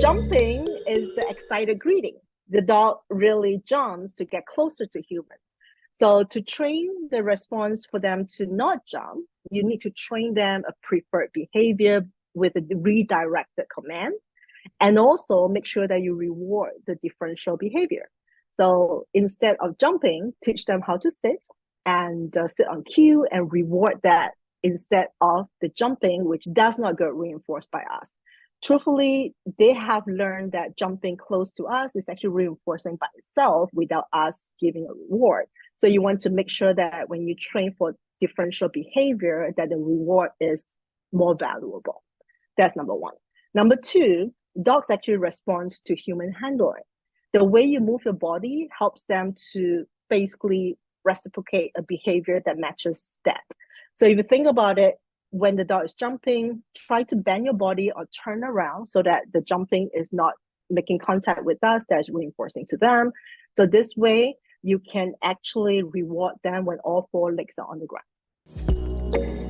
jumping is the excited greeting. The dog really jumps to get closer to humans. So to train the response for them to not jump, you need to train them a preferred behavior with a redirected command, and also make sure that you reward the differential behavior. So instead of jumping, teach them how to sit and sit on cue and reward that instead of the jumping, which does not get reinforced by us. Truthfully, they have learned that jumping close to us is actually reinforcing by itself without us giving a reward. So you want to make sure that when you train for differential behavior, that the reward is more valuable. That's number one. Number two, dogs actually respond to human handling. The way you move your body helps them to basically reciprocate a behavior that matches that. So if you think about it, when the dog is jumping, try to bend your body or turn around so that the jumping is not making contact with us, that's reinforcing to them. So this way, you can actually reward them when all four legs are on the ground.